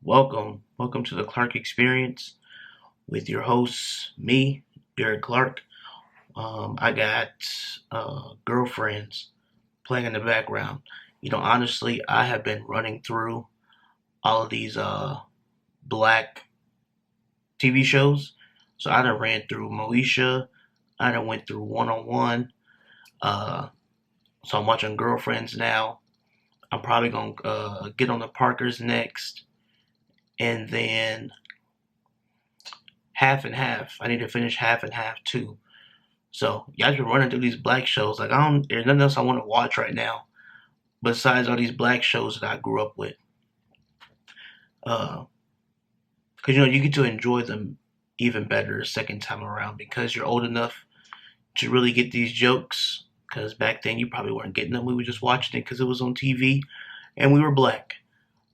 Welcome to the Clark Experience with your hosts, me, Derek Clark. I got girlfriends playing in the background. Honestly, I have been running through all of these black TV shows. So I done ran through Moesha. I done went through One on One. Uh, so I'm watching Girlfriends now. I'm probably gonna get on the Parkers next, and then Half and Half. I need to finish Half and Half too. So y'all been running through these black shows. Like I don't, there's nothing else I want to watch right now besides all these black shows that I grew up with. Because you get to enjoy them even better the second time around because you're old enough to really get these jokes. Because back then you probably weren't getting them. We were just watching it because it was on TV and we were black.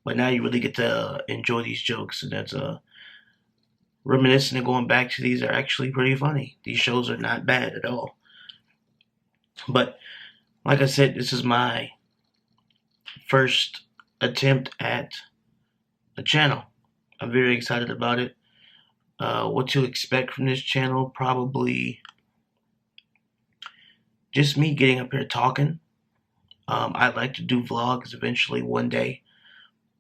But now you really get to enjoy these jokes, and that's reminiscing and going back to these are actually pretty funny. These shows are not bad at all. But like I said, this is my first attempt at a channel. I'm very excited about it. What to expect from this channel? Probably just me getting up here talking. I'd like to do vlogs eventually one day,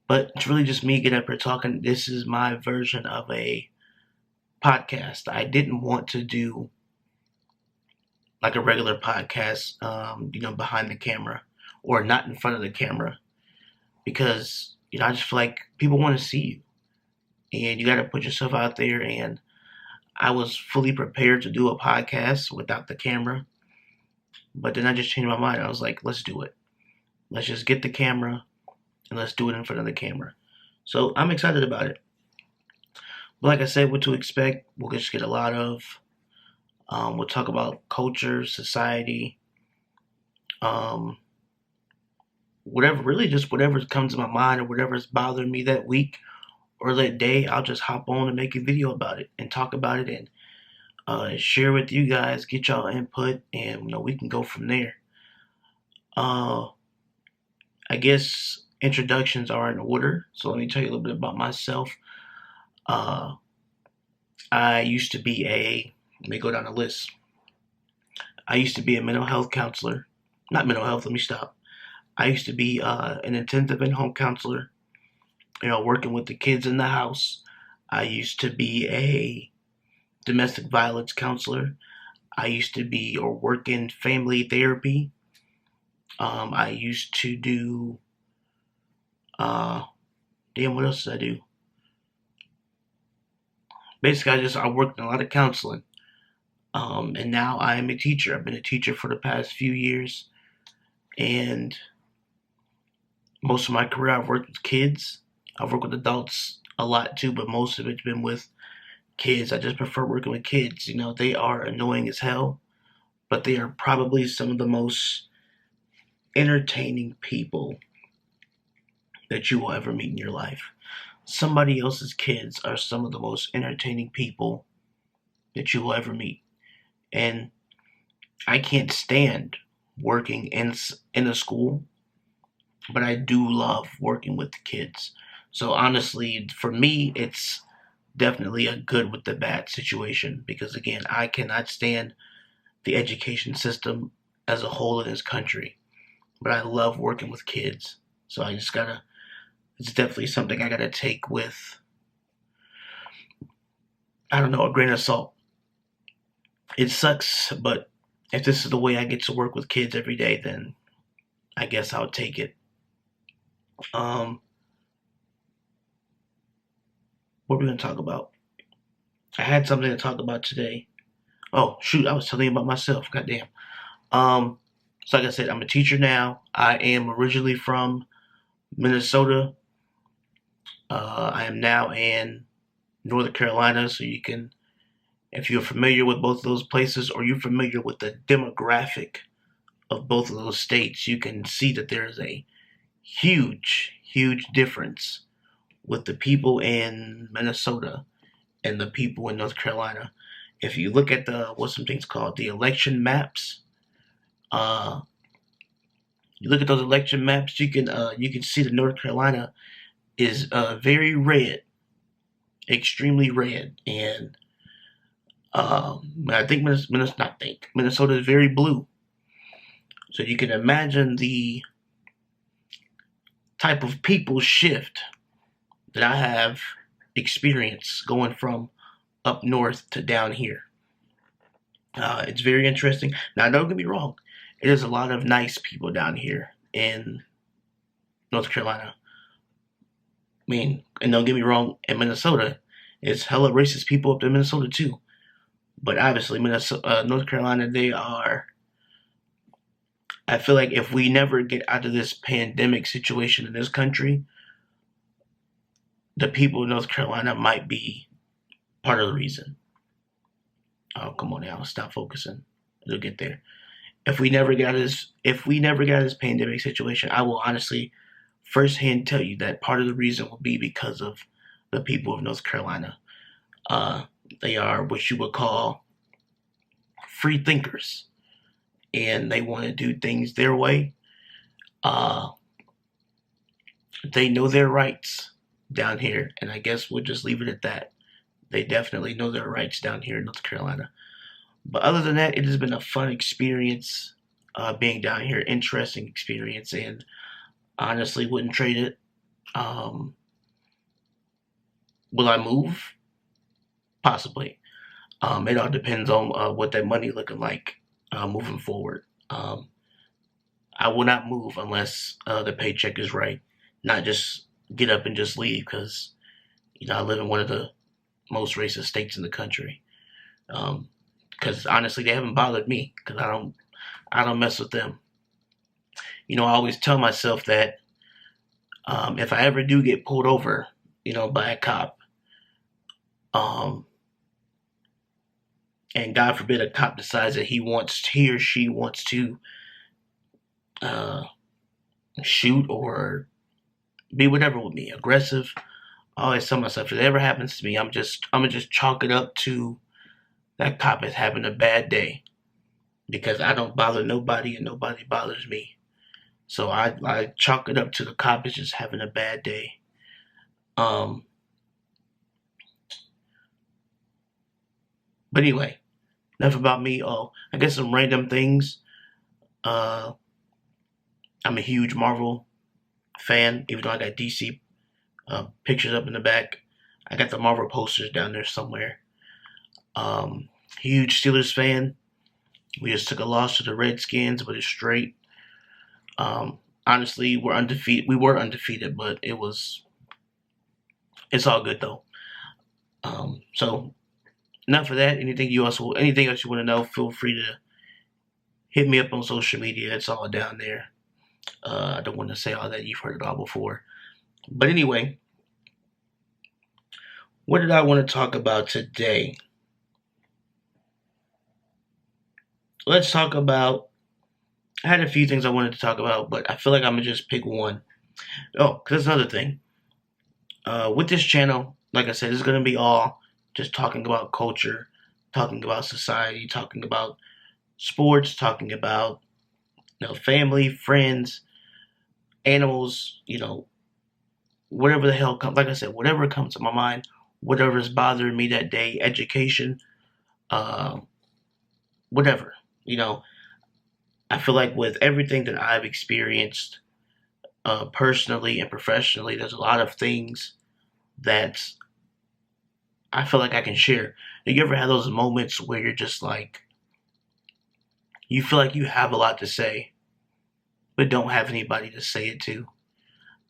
but it's really just me getting up here talking. This is my version of a podcast. I didn't want to do like a regular podcast, behind the camera or not in front of the camera because, I just feel like people want to see you and you got to put yourself out there. And I was fully prepared to do a podcast without the camera, but then I just changed my mind. I was like, let's do it. Let's just get the camera and let's do it in front of the camera. So I'm excited about it. But like I said, what to expect, we'll just get a lot of, we'll talk about culture, society, whatever, really just whatever comes to my mind or whatever's bothering me that week or that day, I'll just hop on and make a video about it and talk about it and share with you guys, get y'all input, and we can go from there. I guess introductions are in order, so let me tell you a little bit about myself. I used to be let me go down the list. I used to be a mental health counselor. Not mental health, let me stop. I used to be an intensive and home counselor, working with the kids in the house. I used to be a domestic violence counselor. I used to be or work in family therapy. I used to do, what else did I do? Basically, I worked in a lot of counseling. And now I am a teacher. I've been a teacher for the past few years. And most of my career, I've worked with kids. I've worked with adults a lot too, but most of it's been with kids. I just prefer working with kids. They are annoying as hell, but they are probably some of the most entertaining people that you will ever meet in your life. Somebody else's kids are some of the most entertaining people that you will ever meet. And I can't stand working in a school, but I do love working with the kids. So honestly, for me, it's definitely a good with the bad situation because, again, I cannot stand the education system as a whole in this country, but I love working with kids. So I just gotta, it's definitely something I gotta take with, I don't know, a grain of salt. It sucks, but if this is the way I get to work with kids every day, then I guess I'll take it. What are we gonna talk about? I had something to talk about today. Oh shoot, I was telling you about myself. Goddamn. So like I said, I'm a teacher now. I am originally from Minnesota. I am now in North Carolina, so you can, if you're familiar with both of those places or you're familiar with the demographic of both of those states, you can see that there is a huge, huge difference with the people in Minnesota and the people in North Carolina. If you look at what some things called the election maps, you look at those election maps, you can see that North Carolina is very red, extremely red, and I think Minnesota is very blue. So you can imagine the type of people shift that I have experienced going from up north to down here. It's very interesting. Now, don't get me wrong, there's a lot of nice people down here in North Carolina. I mean, and don't get me wrong, in Minnesota, it's hella racist people up in Minnesota too. But obviously, North Carolina, they are. I feel like if we never get out of this pandemic situation in this country, the people of North Carolina might be part of the reason. Oh, come on now, stop focusing. It'll get there. If we never get out of this pandemic situation, I will honestly firsthand tell you that part of the reason will be because of the people of North Carolina. They are what you would call free thinkers, and they want to do things their way. Uh, they know their rights down here, and I guess we'll just leave it at that. They definitely know their rights down here in North Carolina. But other than that, it has been a fun experience being down here, interesting experience, and honestly wouldn't trade it. Um, will I move? Possibly. It all depends on what that money looking like moving forward. I will not move unless the paycheck is right. Not just get up and just leave because I live in one of the most racist states in the country. Because honestly, they haven't bothered me because I don't mess with them. I always tell myself that if I ever do get pulled over, by a cop, um, and God forbid a cop decides that he or she wants to uh, shoot or be whatever with me, aggressive. I always tell myself if it ever happens to me, I'm gonna just chalk it up to that cop is having a bad day because I don't bother nobody and nobody bothers me. So I chalk it up to the cop is just having a bad day. Um, but anyway, enough about me. Oh, I guess some random things. Uh, I'm a huge Marvel fan, even though I got DC pictures up in the back. I got the Marvel posters down there somewhere. Huge Steelers fan. We just took a loss to the Redskins, but it's straight. Honestly, we're undefeated. We were undefeated, but it's all good though. So enough of that. Anything else you want to know? Feel free to hit me up on social media. It's all down there. I don't want to say all that. You've heard it all before. But anyway, what did I want to talk about today? Let's talk about. I had a few things I wanted to talk about, but I feel like I'm gonna just pick one. Oh, because that's another thing. With this channel, like I said, it's gonna be all just talking about culture, talking about society, talking about sports, talking about family, friends, animals, whatever the hell comes. Like I said, whatever comes to my mind, whatever is bothering me that day, education, uh, whatever. I feel like with everything that I've experienced personally and professionally, there's a lot of things that I feel like I can share. Do you ever have those moments where you're just like, you feel like you have a lot to say, but don't have anybody to say it to?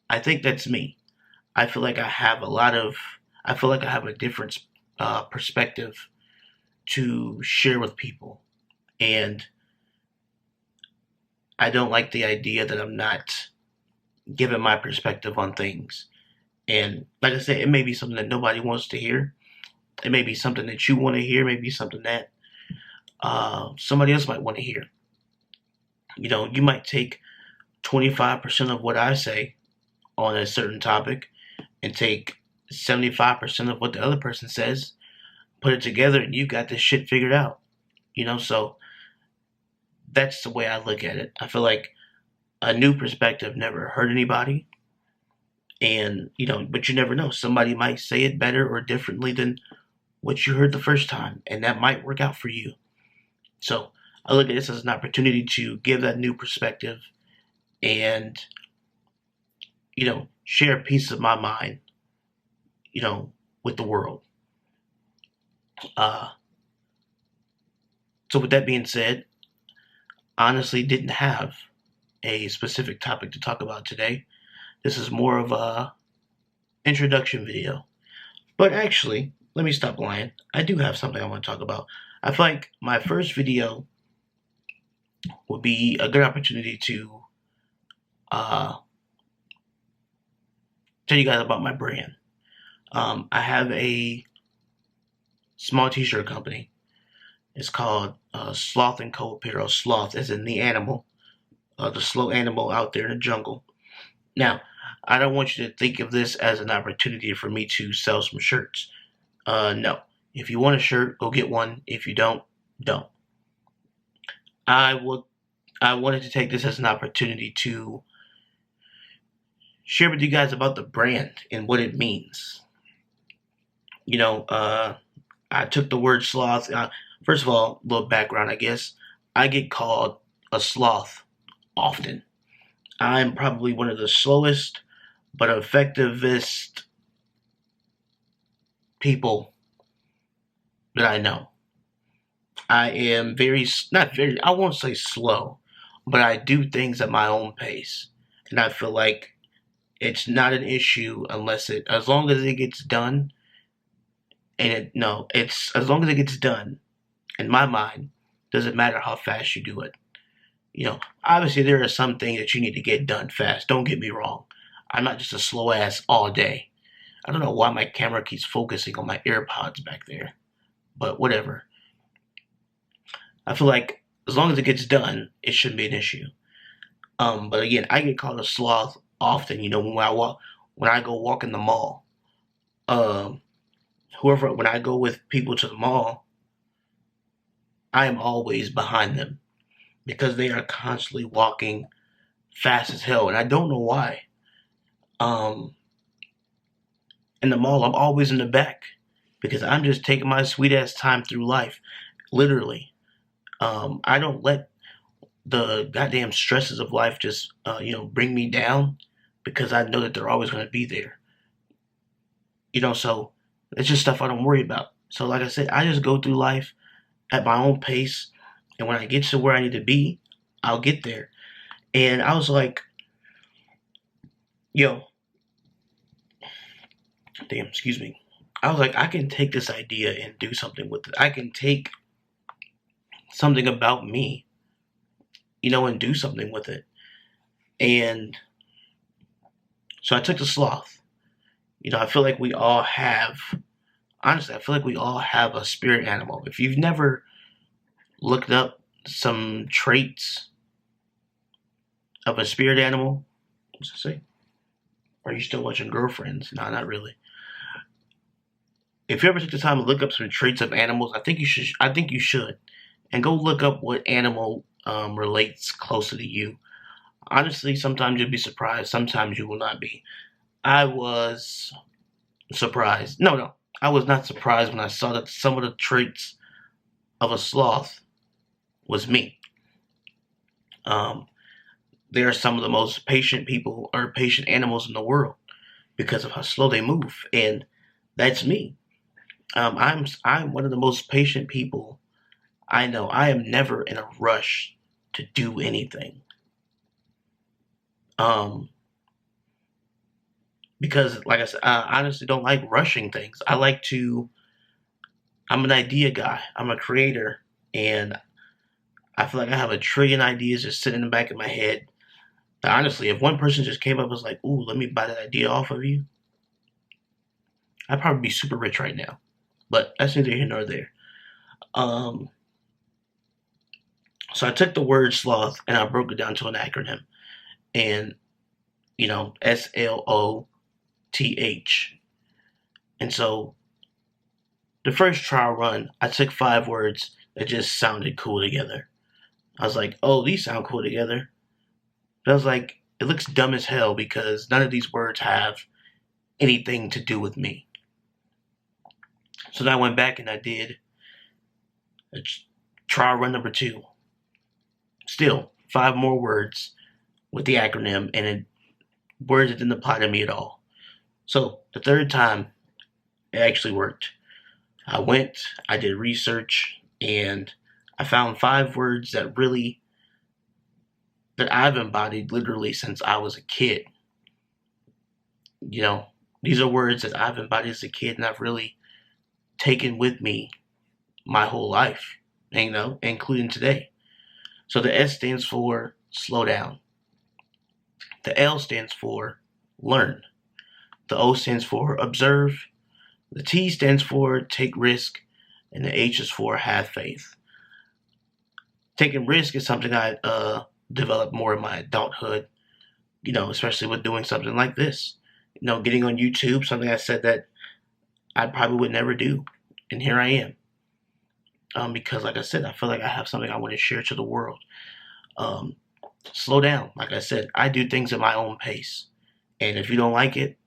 I think that's me. I feel like I feel like I have a different perspective to share with people. And I don't like the idea that I'm not giving my perspective on things. And like I said, it may be something that nobody wants to hear. It may be something that you want to hear. Maybe something that somebody else might want to hear. You might take 25% of what I say on a certain topic and take 75% of what the other person says, put it together, and you got this shit figured out. So that's the way I look at it. I feel like a new perspective never hurt anybody. And, but you never know. Somebody might say it better or differently than what you heard the first time, and that might work out for you. So I look at this as an opportunity to give that new perspective and, share a piece of my mind, with the world. Uh, so with that being said, I honestly didn't have a specific topic to talk about today. This is more of a introduction video. But actually, let me stop lying. I do have something I want to talk about. I feel like my first video would be a good opportunity to tell you guys about my brand. I have a small t-shirt company. It's called Sloth & Co. Apparel. Sloth as in the animal, the slow animal out there in the jungle. Now, I don't want you to think of this as an opportunity for me to sell some shirts. No. If you want a shirt, go get one. If you don't, don't. I wanted to take this as an opportunity to share with you guys about the brand and what it means. I took the word sloth. First of all, a little background, I guess. I get called a sloth often. I'm probably one of the slowest but effectivest people that I know. I am I won't say slow, but I do things at my own pace. And I feel like it's not an issue as long as it gets done. It's as long as it gets done, in my mind, doesn't matter how fast you do it. Obviously there are some things that you need to get done fast. Don't get me wrong. I'm not just a slow ass all day. I don't know why my camera keeps focusing on my AirPods back there, but whatever. I feel like as long as it gets done, it shouldn't be an issue. But again, I get called a sloth often. When I go walk in the mall. When I go with people to the mall, I am always behind them because they are constantly walking fast as hell, and I don't know why. In the mall, I'm always in the back because I'm just taking my sweet ass time through life, literally. I don't let the goddamn stresses of life just bring me down because I know that they're always going to be there. So it's just stuff I don't worry about. So like I said, I just go through life at my own pace, and when I get to where I need to be, I'll get there. And I was like, excuse me. I was like, I can take this idea and do something with it. I can take something about me, and do something with it. And so I took the sloth. I feel like we all have, honestly, I feel like we all have a spirit animal. If you've never looked up some traits of a spirit animal, what's it say? Are you still watching Girlfriends? No, not really. If you ever took the time to look up some traits of animals, I think you should. And go look up what animal relates closely to you. Honestly, sometimes you'll be surprised. Sometimes you will not be. I was surprised. No. I was not surprised when I saw that some of the traits of a sloth was me. They are some of the most patient people or patient animals in the world because of how slow they move. And that's me. I'm one of the most patient people I know. I am never in a rush to do anything. Because like I said, I honestly don't like rushing things. I'm an idea guy. I'm a creator, and I feel like I have a trillion ideas just sitting in the back of my head. Now, honestly, if one person just came up and was like, "Ooh, let me buy that idea off of you," I'd probably be super rich right now. But that's neither here nor there. So I took the word sloth and I broke it down to an acronym. And, S.L.O.T.H. And so the first trial run, I took 5 words that just sounded cool together. I was like, oh, these sound cool together. But I was like, it looks dumb as hell because none of these words have anything to do with me. So then I went back and I did a trial run number 2. Still, 5 more words with the acronym, and words that didn't apply to me at all. So the third time, it actually worked. I did research, and I found 5 words that I've embodied literally since I was a kid. You know, these are words that I've embodied as a kid and I've really taken with me my whole life, including today. So the S stands for slow down. The L stands for learn. The O stands for observe. The T stands for take risk. And the H is for have faith. Taking risk is something I developed more in my adulthood, especially with doing something like this. Getting on YouTube, something I said that I probably would never do. And here I am. Because, like I said, I feel like I have something I want to share to the world. Slow down. Like I said, I do things at my own pace. And if you don't like it,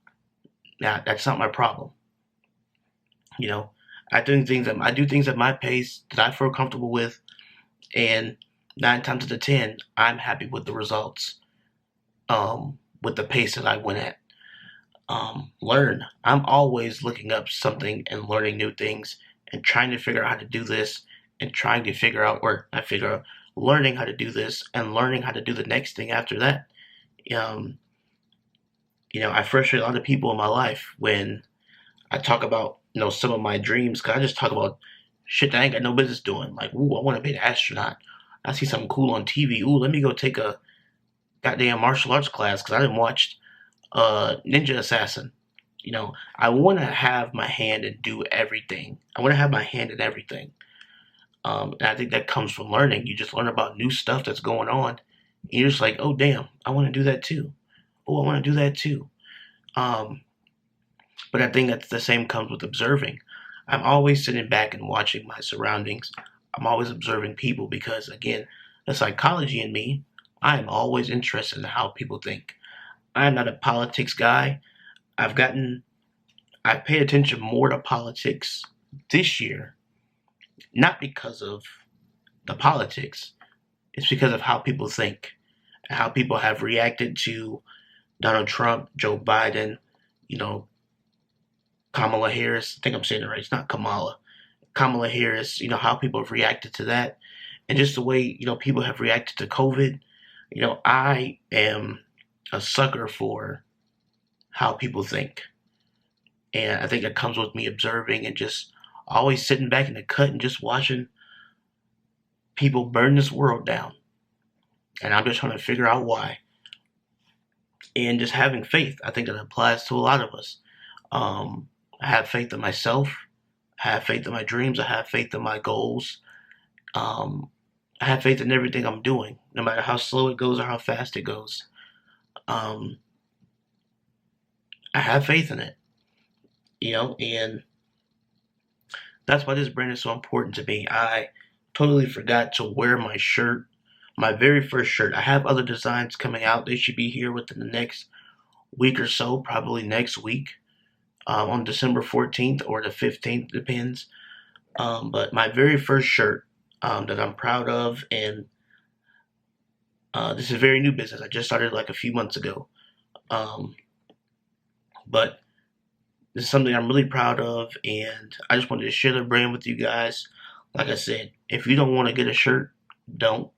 that's not my problem. I do things at my pace that I feel comfortable with, and 9 times out of 10, I'm happy with the results. With the pace that I went at. Learn. I'm always looking up something and learning new things and trying to figure out how to do this and learning how to do this and learning how to do the next thing after that. I frustrate a lot of people in my life when I talk about, some of my dreams, because I just talk about shit that I ain't got no business doing. Like, ooh, I want to be an astronaut. I see something cool on TV. Ooh, let me go take a goddamn martial arts class because I didn't watch Ninja Assassin. I want to have my hand and do everything. I want to have my hand in everything. And I think that comes from learning. You just learn about new stuff that's going on. And you're just like, oh, damn, I want to do that too. Oh, I want to do that too. But I think that's the same comes with observing. I'm always sitting back and watching my surroundings. I'm always observing people because, again, the psychology in me, I am always interested in how people think. I'm not a politics guy. I pay attention more to politics this year, not because of the politics. It's because of how people think and how people have reacted to Donald Trump, Joe Biden, Kamala Harris. I think I'm saying it right. It's not Kamala. Kamala Harris, how people have reacted to that. And just the way, people have reacted to COVID. I am a sucker for how people think. And I think it comes with me observing and just always sitting back in the cut and just watching people burn this world down. And I'm just trying to figure out why. And just having faith. I think that applies to a lot of us. I have faith in myself. I have faith in my dreams. I have faith in my goals. I have faith in everything I'm doing, no matter how slow it goes or how fast it goes. I have faith in it, and that's why this brand is so important to me. I totally forgot to wear my shirt, my very first shirt. I have other designs coming out. They should be here within the next week or so, probably next week, on December 14th or the 15th, depends. But my very first shirt that I'm proud of, and this is a very new business. I just started like a few months ago. But this is something I'm really proud of, and I just wanted to share the brand with you guys. Like I said, if you don't want to get a shirt, don't.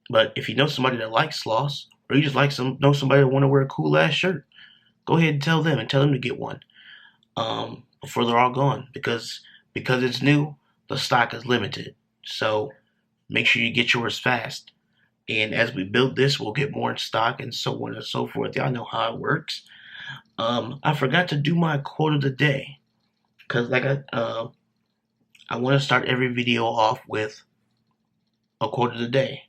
But if you know somebody that likes sloths, or you just know somebody that want to wear a cool ass shirt, go ahead and tell them to get one before they're all gone. Because it's new, the stock is limited. So make sure you get yours fast. And as we build this, we'll get more in stock and so on and so forth. Y'all know how it works. I forgot to do my quote of the day because I want to start every video off with a quote of the day,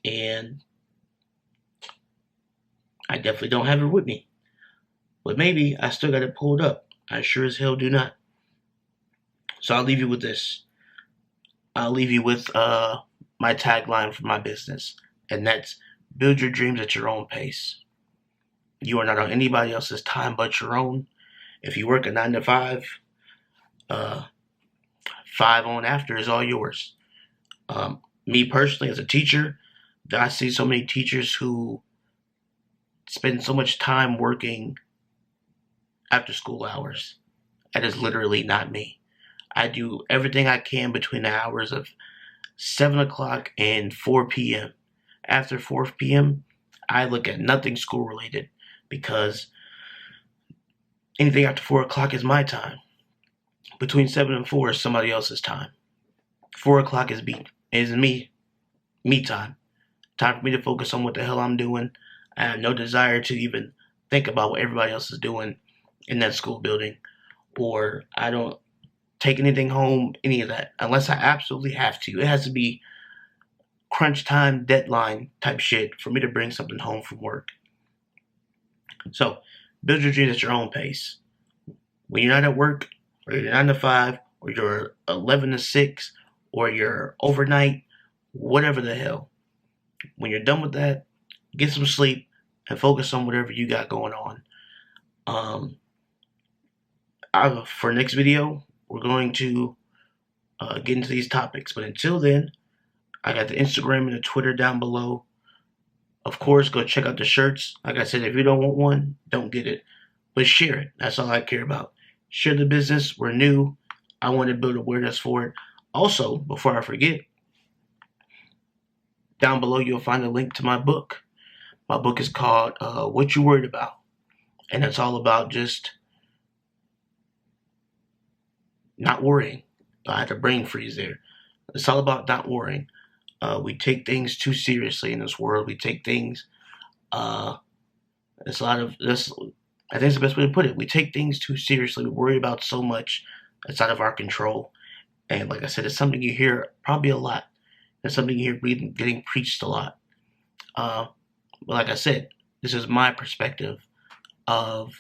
and I definitely don't have it with me, but maybe I still got it pulled up. I sure as hell do not. So I'll leave you with this. I'll leave you with my tagline for my business, and that's Build your dreams at your own pace. You are not on anybody else's time but your own. If you work a 9 to 5, uh, 5 on after is all yours. Me personally, as a teacher, I see so many teachers who spend so much time working after school hours. That is literally not me. I do everything I can between the hours of 7 o'clock and 4 p.m. After 4 p.m., I look at nothing school related because anything after 4 o'clock is my time. Between 7 and 4 is somebody else's time. 4 o'clock is me time. Time for me to focus on what the hell I'm doing. I have no desire to even think about what everybody else is doing in that school building, or I don't take anything home, any of that, unless I absolutely have to. It has to be crunch time, deadline type shit for me to bring something home from work. So, build your dreams at your own pace. When you're not at work, or you're 9 to 5, or you're 11 to 6, or you're overnight, whatever the hell, when you're done with that, get some sleep and focus on whatever you got going on. For next video, we're going to get into these topics. But until then, I got the Instagram and the Twitter down below. Of course, go check out the shirts. Like I said, if you don't want one, don't get it. But share it. That's all I care about. Share the business. We're new. I want to build awareness for it. Also, before I forget, down below you'll find a link to my book. My book is called What You Worried About. And it's all about just not worrying. I had a brain freeze there. It's all about not worrying. We take things too seriously in this world. We take things. It's a lot of this. I think it's the best way to put it. We take things too seriously. We worry about so much that's out of our control. And like I said, it's something you hear probably a lot. It's something you hear getting preached a lot. But like I said, this is my perspective of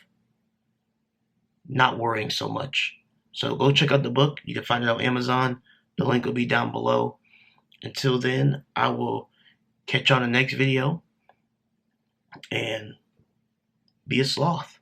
not worrying so much. So go check out the book. You can find it on Amazon. The link will be down below. Until then, I will catch you on the next video and be a sloth.